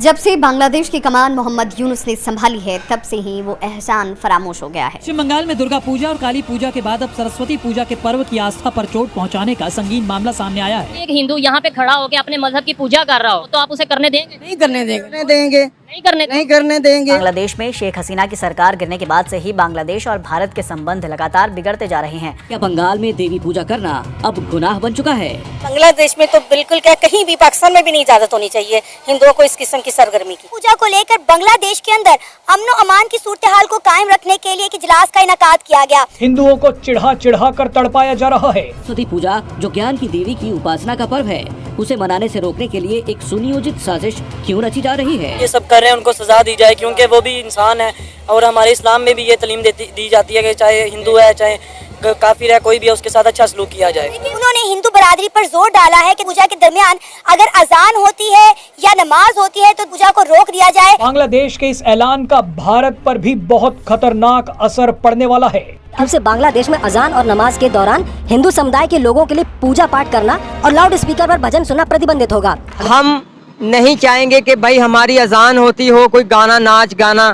जब से बांग्लादेश की कमान मोहम्मद यूनुस ने संभाली है, तब से ही वो एहसान फरामोश हो गया है। पश्चिम बंगाल में दुर्गा पूजा और काली पूजा के बाद अब सरस्वती पूजा के पर्व की आस्था पर चोट पहुंचाने का संगीन मामला सामने आया है। एक हिंदू यहाँ पे खड़ा होकर अपने मजहब की पूजा कर रहा हो तो आप उसे करने देंगे? नहीं करने देंगे। नहीं करने देंगे। बांग्लादेश में शेख हसीना की सरकार गिरने के बाद से ही बांग्लादेश और भारत के संबंध लगातार बिगड़ते जा रहे हैं। क्या बंगाल में देवी पूजा करना अब गुनाह बन चुका है? बांग्लादेश में तो बिल्कुल क्या, कहीं भी पाकिस्तान में भी नहीं इजाजत होनी चाहिए हिंदुओं को इस किस्म की सरगर्मी की। पूजा को लेकर बांग्लादेश के अंदर अमन अमान की सूरत हाल को कायम रखने के लिए एक इजलास का इनेकाद किया गया। हिंदुओं को चिढ़ा कर तड़पाया जा रहा है। सरस्वती पूजा जो ज्ञान की देवी की उपासना का पर्व है, उसे मनाने से रोकने के लिए एक सुनियोजित साजिश क्यों रची जा रही है? ये सब कर रहे हैं, उनको सजा दी जाए, क्योंकि वो भी इंसान है और हमारे इस्लाम में भी ये तालीम दी जाती है कि चाहे हिंदू है चाहे काफिर है, कोई भी है उसके साथ अच्छा सलूक किया जाए। उन्होंने हिंदू बरादरी पर जोर डाला है कि पूजा के दरमियान अगर अजान होती है या नमाज होती है तो पूजा को रोक दिया जाए। बांग्लादेश के इस ऐलान का भारत पर भी बहुत खतरनाक असर पड़ने वाला है। तब से बांग्लादेश में अजान और नमाज के दौरान हिंदू समुदाय के लोगों के लिए पूजा पाठ करना और लाउड स्पीकर पर भजन सुनना प्रतिबंधित होगा। हम नहीं चाहेंगे कि भाई हमारी अजान होती हो, कोई गाना नाच गाना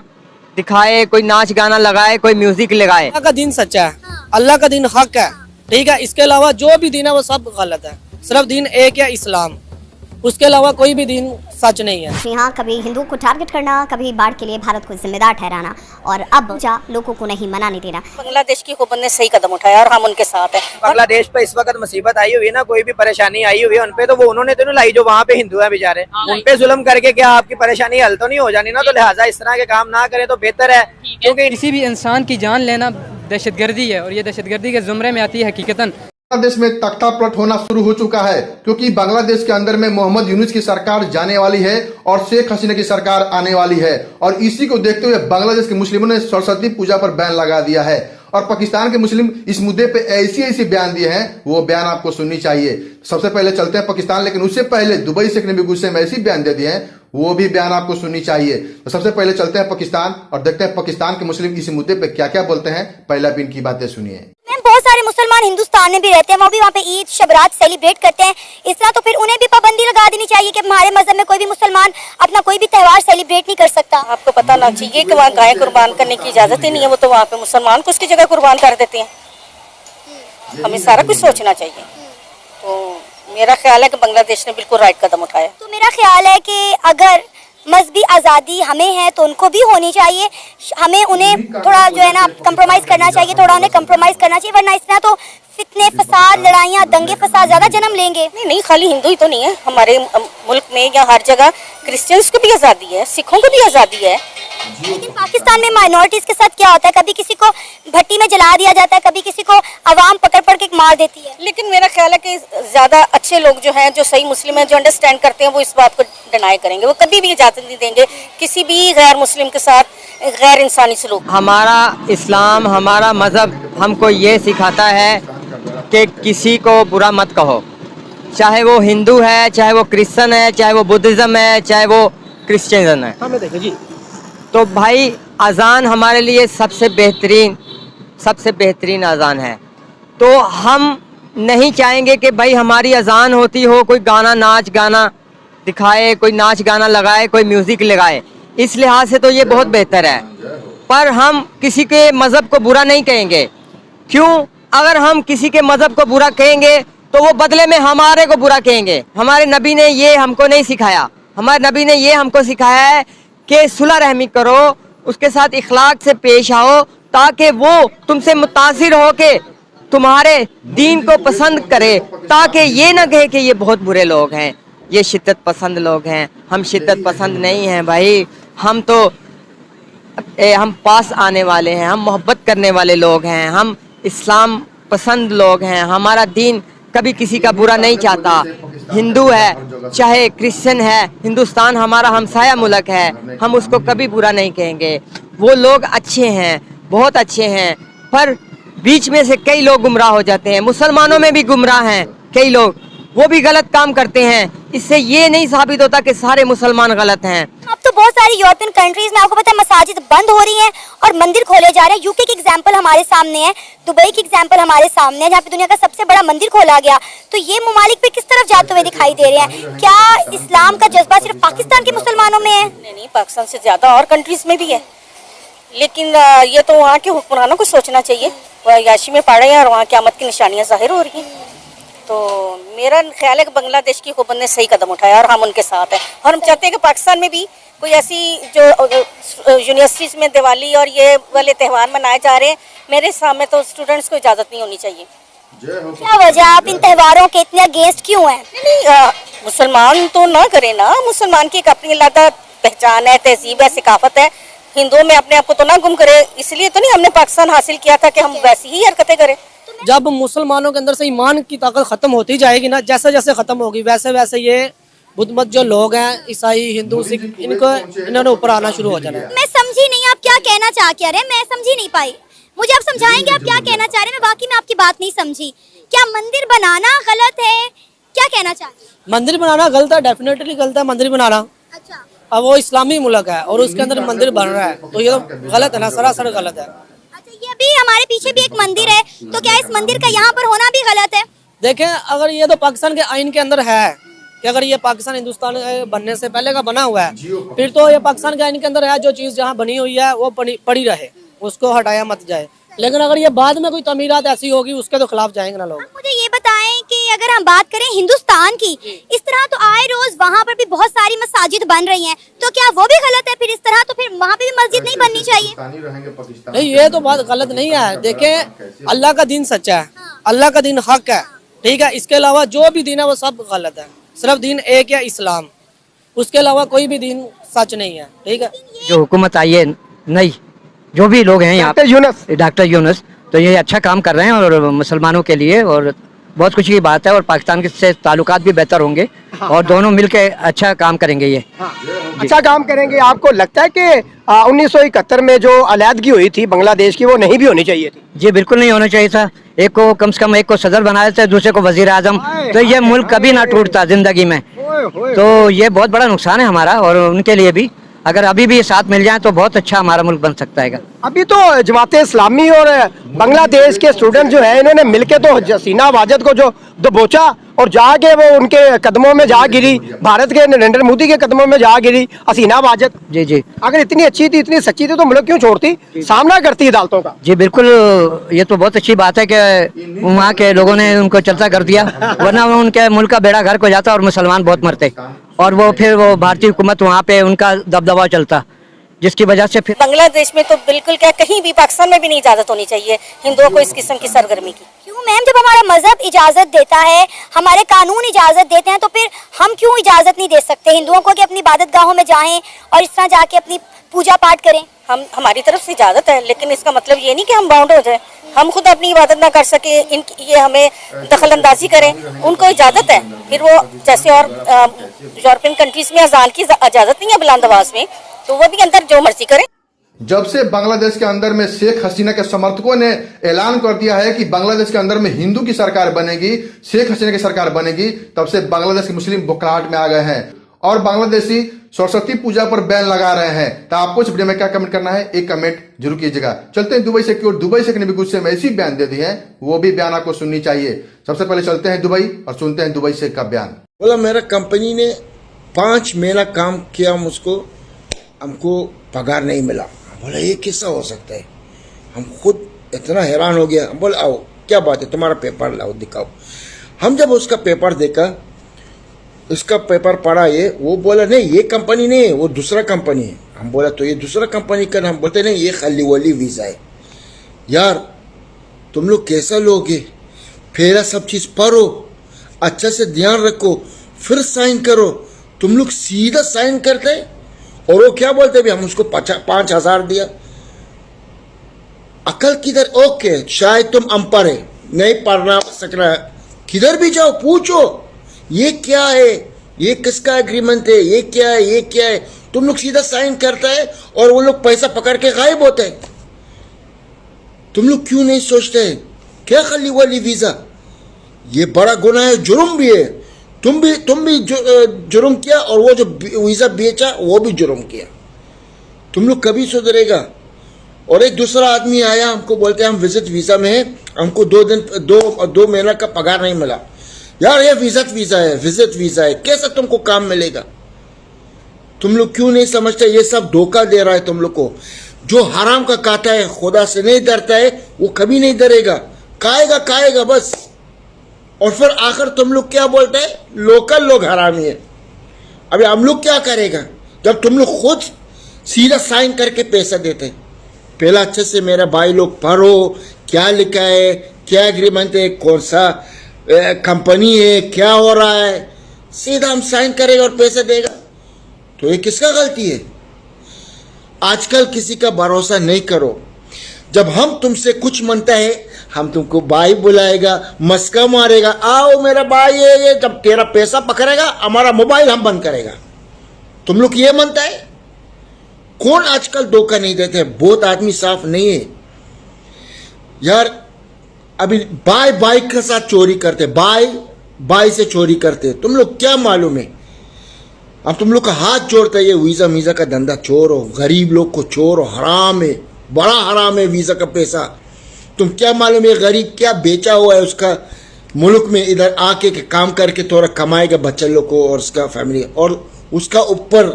दिखाए, कोई नाच गाना लगाए, कोई म्यूजिक लगाए। अल्लाह का दिन सच्चा है, अल्लाह का दिन हक है, ठीक है। इसके अलावा जो भी दिन है वो सब गलत है। सिर्फ दिन एक है इस्लाम, उसके अलावा कोई भी दिन सच नहीं है। यहाँ कभी हिंदुओं को टारगेट करना, कभी बाढ़ के लिए भारत को जिम्मेदार ठहराना और अब लोगों को नहीं मनाने देना। बांग्लादेश की हुकूमत ने सही कदम उठाया और हम उनके साथ हैं। बांग्लादेश पे इस वक्त मुसीबत आई हुई है ना, कोई भी परेशानी आई हुई है उनपे, तो वो उन्होंने तो नहीं लाई जो वहाँ पे हिंदू है बेचारे, उनपे जुल्म करके क्या आपकी परेशानी हल तो नहीं हो जानी ना। तो लिहाजा इस तरह के काम ना करें तो बेहतर है, क्योंकि किसी भी इंसान की जान लेना दहशतगर्दी है और ये दहशतगर्दी के जुमरे में आती है हकीकतन। बांग्लादेश में तख्ता पलट होना शुरू हो चुका है, क्योंकि बांग्लादेश के अंदर में मोहम्मद यूनुस की सरकार जाने वाली है और शेख हसीना की सरकार आने वाली है। और इसी को देखते हुए बांग्लादेश के मुस्लिमों ने सरस्वती पूजा पर बैन लगा दिया है और पाकिस्तान के मुस्लिम इस मुद्दे पे ऐसी बयान दिए हैं, वो बयान आपको सुननी चाहिए। सबसे पहले चलते हैं पाकिस्तान, लेकिन उससे पहले दुबई शेख ने भी गुस्से में ऐसी बयान दे दिए हैं, वो भी बयान आपको सुननी चाहिए। तो सबसे पहले चलते हैं पाकिस्तान और देखते हैं पाकिस्तान के मुस्लिम इस मुद्दे पे क्या क्या बोलते हैं। पहला भी इनकी बातें सुनिए। बहुत सारे मुसलमान हिंदुस्तान में भी रहते हैं, वो भी वहाँ पे ईद शबरात सेलिब्रेट करते हैं। इस तरह तो फिर उन्हें भी पाबंदी लगा देनी चाहिए कि हमारे मजहब में कोई भी मुसलमान अपना कोई भी त्यौहार सेलिब्रेट नहीं कर सकता। आपको पता ना चाहिए कि वहाँ गाय कुर्बान करने की इजाजत ही नहीं है, वो तो वहाँ पे मुसलमान को उसकी जगह कुर्बान कर देते हैं। हमें सारा कुछ सोचना चाहिए। तो मेरा ख्याल है कि बांग्लादेश ने बिल्कुल राइट कदम उठाया। तो मेरा ख्याल है कि अगर मजहबी आज़ादी हमें है तो उनको भी होनी चाहिए। हमें उन्हें थोड़ा जो है ना कंप्रोमाइज़ करना चाहिए, थोड़ा उन्हें कंप्रोमाइज़ करना चाहिए, वरना इस तरह तो फितने फसाद लड़ाइयाँ दंगे फसाद ज़्यादा जन्म लेंगे। नहीं खाली हिंदू ही तो नहीं है, हमारे मुल्क में या हर जगह क्रिश्चियंस को भी आज़ादी है, सिखों को भी आज़ादी है। लेकिन पाकिस्तान में माइनॉरिटीज़ के साथ क्या होता है, कभी किसी को भट्टी में जला दिया जाता है, कभी किसी को अवाम पकड़ के मार देती है। लेकिन मेरा ख्याल है कि ज़्यादा अच्छे लोग जो हैं, जो सही मुस्लिम हैं, जो अंडरस्टैंड करते हैं, वो इस बात को डिनाई करेंगे। वो कभी भी इजाज़त नहीं देंगे किसी भी गैर मुस्लिम के साथ गैर इंसानी सलूक। हमारा इस्लाम, हमारा मजहब हमको ये सिखाता है कि किसी को बुरा मत कहो, चाहे वो हिंदू है, चाहे वो क्रिश्चियन है, चाहे वो बुद्धिज़्म है, चाहे वो क्रिश्चियन है। हमें देखिए जी, तो भाई अजान हमारे लिए सबसे बेहतरीन अजान है। तो हम नहीं चाहेंगे कि भाई हमारी अजान होती हो, कोई गाना नाच गाना दिखाए, कोई नाच गाना लगाए, कोई म्यूजिक लगाए। इस लिहाज से तो ये बहुत बेहतर है, पर हम किसी के मज़हब को बुरा नहीं कहेंगे। क्यों? अगर हम किसी के मज़हब को बुरा कहेंगे तो वो बदले में हमारे को बुरा कहेंगे। हमारे नबी ने ये हमको नहीं सिखाया। हमारे नबी ने ये हमको सिखाया है कि सुलह रहमी करो, उसके साथ इखलाक से पेश आओ, ताकि वो तुमसे मुतासिर हो के तुम्हारे दीन को पसंद करे, ताकि ये ना कहे कि ये बहुत बुरे लोग हैं, ये शिद्दत पसंद लोग हैं। हम शिद्दत पसंद नहीं हैं भाई, हम तो हम पास आने वाले हैं, हम मोहब्बत करने वाले लोग हैं, हम इस्लाम पसंद लोग हैं। हमारा दीन कभी किसी का बुरा नहीं चाहता। हिंदू है चाहे क्रिश्चियन है, हिंदुस्तान हमारा हमसाया मुल्क है, हम उसको कभी बुरा नहीं कहेंगे। वो लोग अच्छे हैं, बहुत अच्छे हैं, पर बीच में से कई लोग गुमराह हो जाते हैं। मुसलमानों में भी गुमराह हैं कई लोग, वो भी गलत काम करते हैं। इससे ये नहीं साबित होता कि सारे मुसलमान गलत हैं। अब तो बहुत सारी यूरोपियन कंट्रीज में आपको पता है मसाजिद बंद हो रही हैं और मंदिर खोले जा रहे हैं। यूके की एग्जांपल हमारे सामने है, दुबई की एग्जांपल हमारे सामने है, जहाँ पे दुनिया का सबसे बड़ा मंदिर खोला गया। तो ये ममालिक पे किस तरफ जाते हुए दिखाई दे रहे हैं? क्या इस्लाम का जज्बा सिर्फ पाकिस्तान के मुसलमानों में है? नहीं, पाकिस्तान से ज्यादा और कंट्रीज में भी है, लेकिन ये तो वहाँ के हुक्मरानों को सोचना चाहिए। वह याशी में पड़ रहे हैं और वहाँ क़यामत की निशानियाँ जाहिर हो रही हैं। तो मेरा ख्याल है कि बांग्लादेश की हुकूमत ने सही कदम उठाया और हम उनके साथ हैं। और हम चाहते हैं कि पाकिस्तान में भी कोई ऐसी जो यूनिवर्सिटीज़ में दिवाली और ये वाले त्यौहार मनाए जा रहे हैं, मेरे सामने तो स्टूडेंट्स को इजाज़त नहीं होनी चाहिए। क्या वजह, आप इन त्यौहारों के इतने अगेंस्ट क्यों हैं? नहीं, मुसलमान तो ना करे ना, मुसलमान की एक अपनी अलग पहचान है, तहजीब है, सिकाफत है। हिंदुओं में अपने आप को तो ना गुम करे, इसलिए तो नहीं हमने पाकिस्तान हासिल किया था कि हम वैसी ही हरकतें करें। जब मुसलमानों के अंदर से ईमान की ताकत खत्म होती जाएगी ना, जैसे जैसे खत्म होगी वैसे वैसे ये बुद्ध मत जो लोग हैं, ईसाई, हिंदू, सिख, इन्होंने ऊपर आना शुरू हो जाना है। मैं समझी नहीं आप क्या कहना चाह के रहे, मैं समझी नहीं पाई। मुझे आप समझाएंगे आप क्या कहना चाह रहे हैं? मैं वाकई में आपकी बात नहीं समझी। क्या मंदिर बनाना गलत है? क्या कहना चाह रहे हैं? मंदिर बनाना गलत है, डेफिनेटली गलत है मंदिर बनाना। अच्छा, अब वो इस्लामी मुल्क है और उसके अंदर मंदिर बन रहा है, तो ये तो गलत है ना, सरासर गलत है। ये भी हमारे पीछे भी एक मंदिर है, तो क्या इस मंदिर का यहाँ पर होना भी गलत है? देखें, अगर ये तो पाकिस्तान के आइन के अंदर है कि अगर ये पाकिस्तान हिंदुस्तान बनने से पहले का बना हुआ है, फिर तो ये पाकिस्तान के आइन के अंदर है, जो चीज़ जहाँ बनी हुई है वो पड़ी रहे, उसको हटाया मत जाए। लेकिन अगर ये बाद में कोई तमीरात ऐसी होगी, उसके तो खिलाफ जाएंगे ना लोग। मुझे ये बताएं कि अगर हम बात करें हिंदुस्तान की, इस तरह तो आए रोज वहाँ पर भी बहुत सारी मसाजिद बन रही हैं, तो क्या वो भी गलत है? फिर इस तरह तो फिर वहाँ पे भी मस्जिद नहीं बननी चाहिए? नहीं, ये तो बात गलत नहीं है। देखें, अल्लाह का दीन सच्चा है, अल्लाह का दीन हक है, ठीक है। इसके अलावा जो भी दीन है वो सब गलत है। सिर्फ दीन एक है, इस्लाम, उसके अलावा कोई भी दीन सच नहीं है, ठीक है। जो हुकूमत आई है नहीं, जो भी लोग हैं यहाँ पे, डॉक्टर यूनुस, तो ये अच्छा काम कर रहे हैं और मुसलमानों के लिए, और बहुत खुशी की बात है। और पाकिस्तान के से ताल्लुकात भी बेहतर होंगे और दोनों मिलकर अच्छा काम करेंगे। ये अच्छा काम करेंगे। आपको लगता है कि 1971 में जो अलहदगी हुई थी बांग्लादेश की, वो नहीं भी होनी चाहिए थी? जी बिल्कुल नहीं होना चाहिए था। एक को कम से कम एक को सदर बनाया था, दूसरे को वजीर आजम, तो ये मुल्क कभी ना टूटता जिंदगी में। तो ये बहुत बड़ा नुकसान है हमारा और उनके लिए भी। अगर अभी भी साथ मिल जाए तो बहुत अच्छा हमारा मुल्क बन सकता है। अभी तो जमाते इस्लामी और बांग्लादेश के स्टूडेंट जो है, इन्होंने मिलके तो हसीना वाजद को जो दबोचा और जाके वो उनके कदमों में जा गिरी, भारत के नरेंद्र मोदी के कदमों में जा गिरी हसीना वाजद। जी जी, अगर इतनी अच्छी थी, इतनी सच्ची थी, तो मुल्क क्यों छोड़ती, सामना करती अदालतों का? जी बिल्कुल, ये तो बहुत अच्छी बात है कि वहाँ के लोगों ने उनको चलता कर दिया, वरना उनके मुल्क का बेड़ा गर्क हो जाता और मुसलमान बहुत मरते, और वो फिर वो भारतीय हुकूमत वहाँ पे उनका दबदबा चलता, जिसकी वजह से फिर बांग्लादेश में तो बिल्कुल क्या, कहीं भी पाकिस्तान में भी नहीं इजाजत होनी चाहिए हिंदुओं को इस किस्म की सरगर्मी की। क्यों मैम, जब हमारा मजहब इजाजत देता है, हमारे कानून इजाजत देते हैं, तो फिर हम क्यों इजाजत नहीं दे सकते हिंदुओं को कि अपनी इबादत गाहों में जाएं और इस तरह जाके अपनी पूजा पाठ करें? हमारी तरफ से इजाजत है, लेकिन इसका मतलब ये नहीं कि हम बाउंड हो जाए। हम खुद अपनी इबादत ना कर सके, ये हमें दखल अंदाजी करें, उनको इजाजत है। फिर वो जैसे और यूरोपियन कंट्रीज में अजान की इजाजत नहीं है बुलंद आवाज में, तो वो भी अंदर जो मर्जी करें। जब से बांग्लादेश के अंदर में शेख हसीना के समर्थकों ने ऐलान कर दिया है कि बांग्लादेश के अंदर में हिंदू की सरकार बनेगी, शेख हसीना की सरकार बनेगी, तब से बांग्लादेश के मुस्लिम बुखलाहट में आ गए हैं और बांग्लादेशी सरस्वती पूजा पर बैन लगा रहे हैं। तो आपको इस वीडियो में क्या कमेंट करना है, एक कमेंट जरूर कीजिएगा। चलते हैं दुबई से की ओर। दुबई से ने भी गुस्से में ऐसी बयान दे दी है, वो भी बयान आपको सुननी चाहिए। सबसे पहले चलते हैं दुबई और सुनते हैं दुबई से का बयान। बोला मेरा कंपनी ने 5 महीना काम किया, मुझको हमको पगार नहीं मिला। बोला ये कैसा हो सकता है, हम खुद इतना हैरान हो गया। बोला आओ क्या बात है, तुम्हारा पेपर लाओ दिखाओ। हम जब उसका पेपर देखा, उसका पेपर पढ़ा, ये वो बोला नहीं ये कंपनी नहीं है, वो दूसरा कंपनी है। हम बोला तो ये दूसरा कंपनी का, हम बोलते नहीं ये खाली वाली वीज़ा है। यार तुम लोग कैसा लोग है, पहला सब चीज़ पढ़ो, अच्छा से ध्यान रखो, फिर साइन करो। तुम लोग सीधा साइन करते और वो क्या बोलते भी हम उसको 5,000 दिया। अकल किधर? ओके शायद तुम अनपढ़ है, नहीं पढ़ना सकना, किधर भी जाओ पूछो ये क्या है, ये किसका एग्रीमेंट है, ये क्या है, ये क्या है। तुम लोग सीधा साइन करता है और वो लोग पैसा पकड़ के गायब होते हैं। तुम लोग क्यों नहीं सोचते क्या खाली वाली वीजा, ये बड़ा गुनाह है, जुर्म भी है। तुम भी जुर्म किया, और वो जो वीजा बेचा वो भी जुर्म किया। तुम लोग कभी सुधरेगा? और एक दूसरा आदमी आया, हमको बोलते हैं हम विजिट वीजा में हैं, हमको 2 महीना का पगार नहीं मिला। यार ये विजिट वीजा है, कैसे तुमको काम मिलेगा? तुम लोग क्यों नहीं समझते? ये सब धोखा दे रहा है तुम लोग को। जो हराम का काटा है, खुदा से नहीं डरता है, वो कभी नहीं डरेगा, खाएगा बस। और फिर आखिर तुम लोग क्या बोलते हैं? लोकल लोग हरामी है। अभी हम लोग क्या करेगा जब तुम लोग खुद सीधा साइन करके पैसा देते? पहला अच्छे से मेरा भाई लोग पढ़ो, क्या लिखा है, क्या एग्रीमेंट है, कौन सा कंपनी है, क्या हो रहा है, सीधा हम साइन करेगा और पैसा देगा। तो ये किसका गलती है? आजकल किसी का भरोसा नहीं करो। जब हम तुमसे कुछ मांगता है, हम तुमको भाई बुलाएगा, मस्का मारेगा, आओ मेरा भाई है ये। जब तेरा पैसा पकड़ेगा, हमारा मोबाइल हम बंद करेगा। तुम लोग ये मानता है? कौन आजकल धोखा नहीं देते? बहुत आदमी साफ नहीं है यार। अभी भाई के साथ चोरी करते, भाई से चोरी करते। तुम लोग क्या मालूम है? अब तुम लोग का हाथ जोड़ता है, ये वीजा का धंधा चोर हो, गरीब लोग को चोर हो, हराम है, बड़ा हराम है वीजा का पैसा। तुम क्या मालूम है गरीब क्या बेचा हुआ है उसका मुल्क में, इधर आके के काम करके थोड़ा कमाएगा बच्चे लोग को और उसका फैमिली, और उसका ऊपर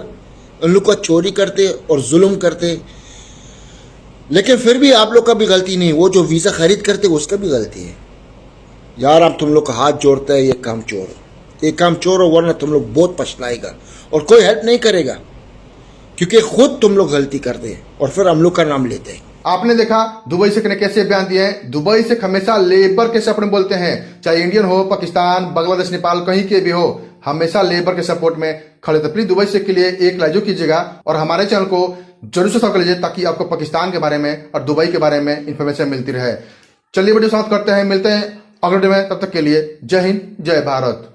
उन लोग का चोरी करते और जुल्म करते। लेकिन फिर भी आप लोग का भी गलती नहीं, वो जो वीजा खरीद करते उसका भी गलती है यार। अब तुम लोग का हाथ जोड़ता है, ये काम चोर हो, वरना तुम लोग बहुत पछताएगा और कोई हेल्प नहीं करेगा, क्योंकि खुद तुम लोग गलती करते हैं और फिर हम लोग का नाम लेते हैं। आपने देखा दुबई से कैसे बयान दिए हैं। दुबई से हमेशा लेबर कैसे अपने बोलते हैं, चाहे इंडियन हो, पाकिस्तान, बांग्लादेश, नेपाल, कहीं के भी हो, हमेशा लेबर के सपोर्ट में खड़े थे। प्लीज दुबई से के लिए एक लाइक कीजिएगा और हमारे चैनल को जरूर सब्सक्राइब कर लीजिए, ताकि आपको पाकिस्तान के बारे में और दुबई के बारे में इंफॉर्मेशन मिलती रहे। चलिए वीडियो समाप्त करते हैं, मिलते हैं अगले वीडियो में, तब तक के लिए जय हिंद, जय भारत।